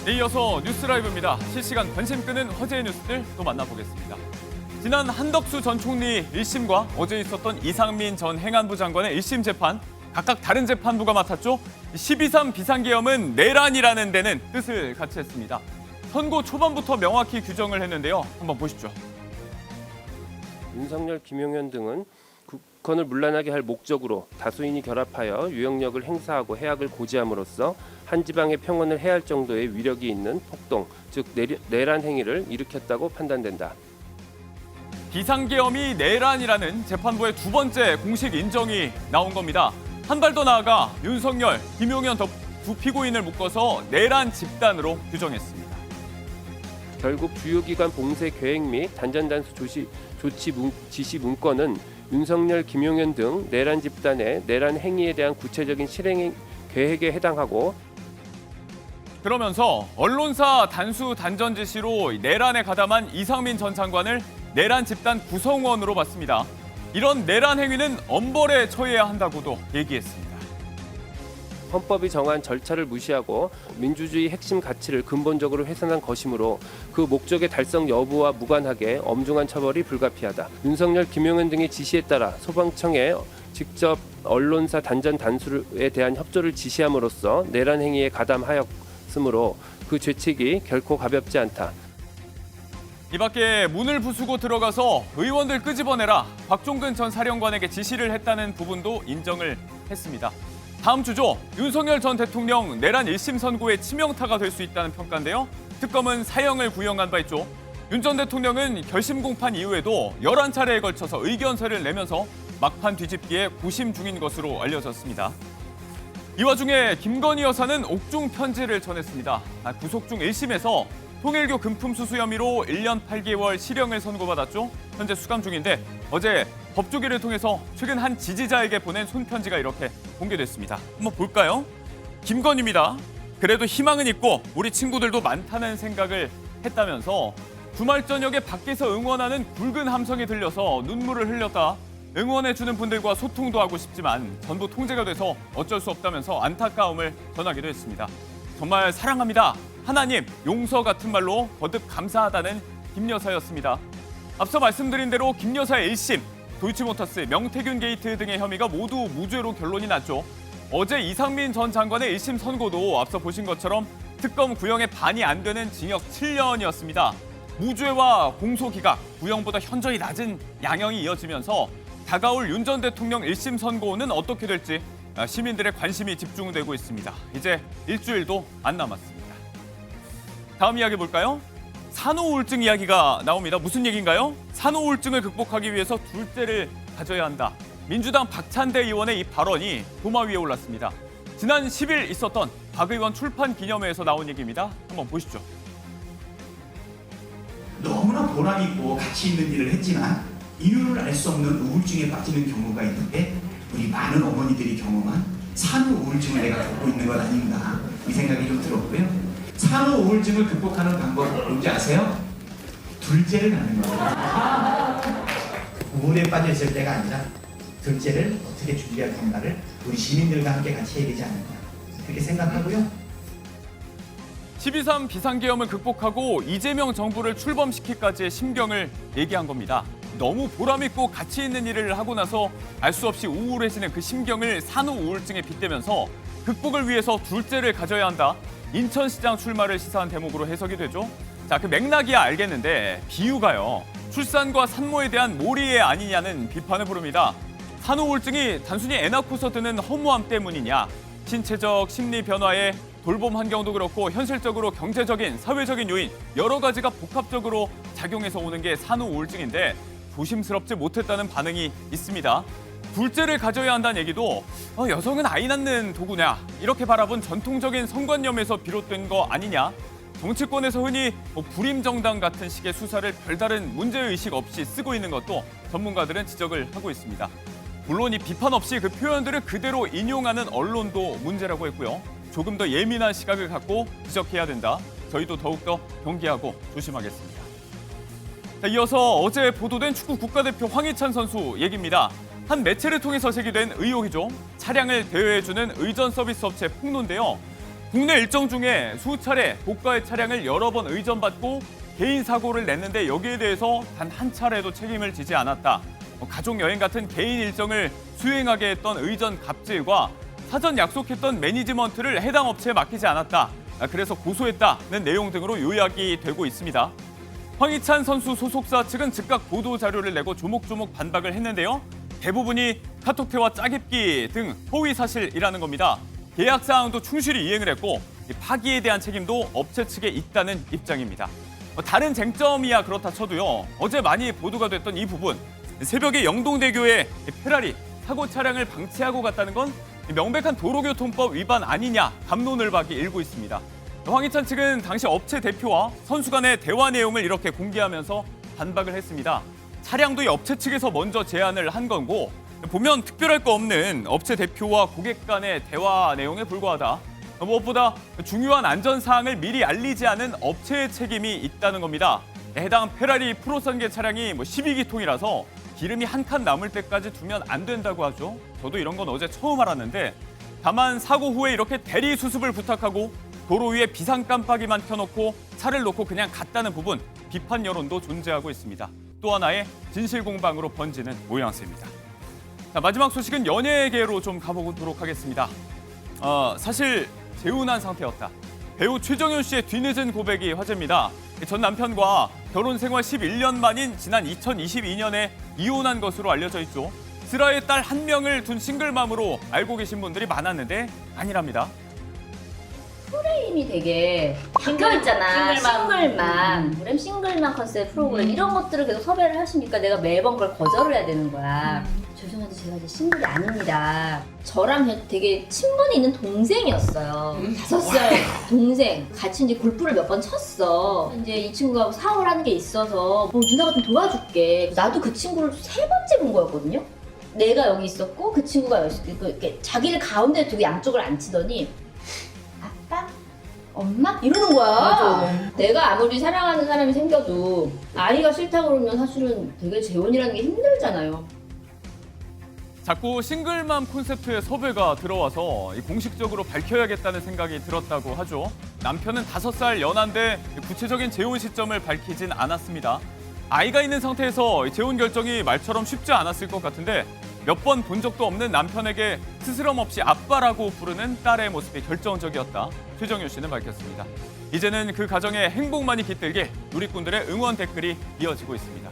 네, 이어서 뉴스 라이브입니다. 실시간 관심 끄는 화제의 뉴스들 또 만나보겠습니다. 지난 한덕수 전 총리 1심과 어제 있었던 이상민 전 행안부 장관의 1심 재판, 각각 다른 재판부가 맡았죠. 12.3 비상계엄은 내란이라는 데는 뜻을 같이 했습니다. 선고 초반부터 명확히 규정을 했는데요. 한번 보시죠. 윤석열, 김용현 등은 국헌을 문란하게 할 목적으로 다수인이 결합하여 유영력을 행사하고 해악을 고지함으로써 한 지방의 평온을 해할 정도의 위력이 있는 폭동, 즉 내란 행위를 일으켰다고 판단된다. 비상계엄이 내란이라는 재판부의 두 번째 공식 인정이 나온 겁니다. 한 발 더 나아가 윤석열, 김용현 두 피고인을 묶어서 내란 집단으로 규정했습니다. 결국 주요기관 봉쇄 계획 및 단전단수 조치 지시 문건은 윤석열, 김용현 등 내란 집단의 내란 행위에 대한 구체적인 실행 계획에 해당하고, 그러면서 언론사 단수 단전 지시로 내란에 가담한 이상민 전 장관을 내란 집단 구성원으로 봤습니다. 이런 내란 행위는 엄벌에 처해야 한다고도 얘기했습니다. 헌법이 정한 절차를 무시하고 민주주의 핵심 가치를 근본적으로 훼손한 것이므로 그 목적의 달성 여부와 무관하게 엄중한 처벌이 불가피하다. 윤석열, 김용현 등의 지시에 따라 소방청에 직접 언론사 단전 단수에 대한 협조를 지시함으로써 내란 행위에 가담하였으므로 그 죄책이 결코 가볍지 않다. 이 밖에 문을 부수고 들어가서 의원들 끄집어내라, 박종근 전 사령관에게 지시를 했다는 부분도 인정을 했습니다. 다음 주죠. 윤석열 전 대통령 내란 1심 선고의 치명타가 될 수 있다는 평가인데요. 특검은 사형을 구형한 바 있죠. 윤 전 대통령은 결심 공판 이후에도 11차례에 걸쳐서 의견서를 내면서 막판 뒤집기에 고심 중인 것으로 알려졌습니다. 이 와중에 김건희 여사는 옥중 편지를 전했습니다. 구속 중 1심에서 통일교 금품 수수 혐의로 1년 8개월 실형을 선고받았죠. 현재 수감 중인데 어제 법조계를 통해서 최근 한 지지자에게 보낸 손편지가 이렇게 공개됐습니다. 한번 볼까요? 김건희입니다. 그래도 희망은 있고 우리 친구들도 많다는 생각을 했다면서 주말 저녁에 밖에서 응원하는 굵은 함성이 들려서 눈물을 흘렸다. 응원해주는 분들과 소통도 하고 싶지만 전부 통제가 돼서 어쩔 수 없다면서 안타까움을 전하기도 했습니다. 정말 사랑합니다. 하나님, 용서 같은 말로 거듭 감사하다는 김 여사였습니다. 앞서 말씀드린 대로 김 여사의 1심, 도이치모터스, 명태균 게이트 등의 혐의가 모두 무죄로 결론이 났죠. 어제 이상민 전 장관의 1심 선고도 앞서 보신 것처럼 특검 구형의 반이 안 되는 징역 7년이었습니다. 무죄와 공소기각, 구형보다 현저히 낮은 양형이 이어지면서 다가올 윤 전 대통령 1심 선고는 어떻게 될지 시민들의 관심이 집중되고 있습니다. 이제 일주일도 안 남았습니다. 다음 이야기 볼까요? 산후 우울증 이야기가 나옵니다. 무슨 얘기인가요? 산후 우울증을 극복하기 위해서 둘째를 가져야 한다. 민주당 박찬대 의원의 이 발언이 도마 위에 올랐습니다. 지난 10일 있었던 박 의원 출판 기념회에서 나온 얘기입니다. 한번 보시죠. 너무나 보람 있고 가치 있는 일을 했지만 이유를 알 수 없는 우울증에 빠지는 경우가 있는데 우리 많은 어머니들이 경험한 산후 우울증을 내가 겪고 있는 것 아닌가 이 생각이 좀 들었고요. 산후 우울증을 극복하는 방법 뭔지 아세요? 둘째를 낳는 거예요. 우울에 빠져 있을 때가 아니라 둘째를 어떻게 준비할 건가를 우리 시민들과 함께 같이 해야 되지 않을까 그렇게 생각하고요. 12.3 비상계엄을 극복하고 이재명 정부를 출범시키기까지의 심경을 얘기한 겁니다. 너무 보람있고 가치 있는 일을 하고 나서 알 수 없이 우울해지는 그 심경을 산후 우울증에 빗대면서 극복을 위해서 둘째를 가져야 한다. 인천시장 출마를 시사한 대목으로 해석이 되죠. 자, 그 맥락이야 알겠는데 비유가요. 출산과 산모에 대한 몰이해 아니냐는 비판을 부릅니다. 산후 우울증이 단순히 애 낳고서 드는 허무함 때문이냐. 신체적 심리 변화에 돌봄 환경도 그렇고 현실적으로 경제적인, 사회적인 요인 여러 가지가 복합적으로 작용해서 오는 게 산후 우울증인데 조심스럽지 못했다는 반응이 있습니다. 둘째를 가져야 한다는 얘기도 여성은 아이 낳는 도구냐 이렇게 바라본 전통적인 성관념에서 비롯된 거 아니냐. 정치권에서 흔히 불임정당 같은 식의 수사를 별다른 문제의식 없이 쓰고 있는 것도 전문가들은 지적을 하고 있습니다. 물론 이 비판 없이 그 표현들을 그대로 인용하는 언론도 문제라고 했고요. 조금 더 예민한 시각을 갖고 지적해야 된다. 저희도 더욱더 경계하고 조심하겠습니다. 자, 이어서 어제 보도된 축구 국가대표 황희찬 선수 얘기입니다. 한 매체를 통해서 제기된 의혹이죠. 차량을 대여해주는 의전 서비스 업체 폭로인데요. 국내 일정 중에 수차례 고가의 차량을 여러 번 의전받고 개인 사고를 냈는데 여기에 대해서 단 한 차례도 책임을 지지 않았다. 가족 여행 같은 개인 일정을 수행하게 했던 의전 갑질과 사전 약속했던 매니지먼트를 해당 업체에 맡기지 않았다. 그래서 고소했다는 내용 등으로 요약이 되고 있습니다. 황희찬 선수 소속사 측은 즉각 보도 자료를 내고 조목조목 반박을 했는데요. 대부분이 카톡태와 짜깁기 등 허위 사실이라는 겁니다. 계약 사항도 충실히 이행을 했고 파기에 대한 책임도 업체 측에 있다는 입장입니다. 다른 쟁점이야 그렇다 쳐도요. 어제 많이 보도가 됐던 이 부분, 새벽에 영동대교에 페라리 사고 차량을 방치하고 갔다는 건 명백한 도로교통법 위반 아니냐 담론을박이 일고 있습니다. 황희찬 측은 당시 업체 대표와 선수 간의 대화 내용을 이렇게 공개하면서 반박을 했습니다. 차량도 이 업체 측에서 먼저 제안을 한 거고 보면 특별할 거 없는 업체 대표와 고객 간의 대화 내용에 불과하다. 무엇보다 중요한 안전사항을 미리 알리지 않은 업체의 책임이 있다는 겁니다. 해당 페라리 프로선계 차량이 12기통이라서 기름이 한 칸 남을 때까지 두면 안 된다고 하죠. 저도 이런 건 어제 처음 알았는데 다만 사고 후에 이렇게 대리 수습을 부탁하고 도로 위에 비상 깜빡이만 켜놓고 차를 놓고 그냥 갔다는 부분 비판 여론도 존재하고 있습니다. 또 하나의 진실 공방으로 번지는 모양새입니다. 자, 마지막 소식은 연예계로 좀 가보도록 하겠습니다. 사실 재혼한 상태였다. 배우 최정윤 씨의 뒤늦은 고백이 화제입니다. 전 남편과 결혼 생활 11년 만인 지난 2022년에 이혼한 것으로 알려져 있죠. 슬아의 딸 한 명을 둔 싱글맘으로 알고 계신 분들이 많았는데 아니랍니다. 프레임이 되게 바뀌어 있잖아. 싱글맘, 프레임 싱글맘 컨셉 프로그램 이런 것들을 계속 섭외를 하시니까 내가 매번 그걸 거절을 해야 되는 거야. 죄송한데 제가 이제 싱글이 아닙니다. 저랑 되게 친분이 있는 동생이었어요. 5살 동생. 같이 이제 골프를 몇 번 쳤어. 이제 이 친구가 사업을 하는 게 있어서 누나가 좀 도와줄게. 나도 그 친구를 3번째 본 거였거든요. 내가 여기 있었고 그 친구가 여기 있었고 이렇게 자기를 가운데 두고 양쪽을 앉히더니 아빠? 엄마? 이러는 거야. 맞아. 내가 아무리 사랑하는 사람이 생겨도 아이가 싫다고 그러면 사실은 되게 재혼이라는 게 힘들잖아요. 자꾸 싱글맘 콘셉트의 섭외가 들어와서 공식적으로 밝혀야겠다는 생각이 들었다고 하죠. 남편은 5살 연하인데 구체적인 재혼 시점을 밝히진 않았습니다. 아이가 있는 상태에서 재혼 결정이 말처럼 쉽지 않았을 것 같은데 몇 번 본 적도 없는 남편에게 스스럼 없이 아빠라고 부르는 딸의 모습이 결정적이었다. 최정윤 씨는 밝혔습니다. 이제는 그 가정에 행복만이 깃들게 누리꾼들의 응원 댓글이 이어지고 있습니다.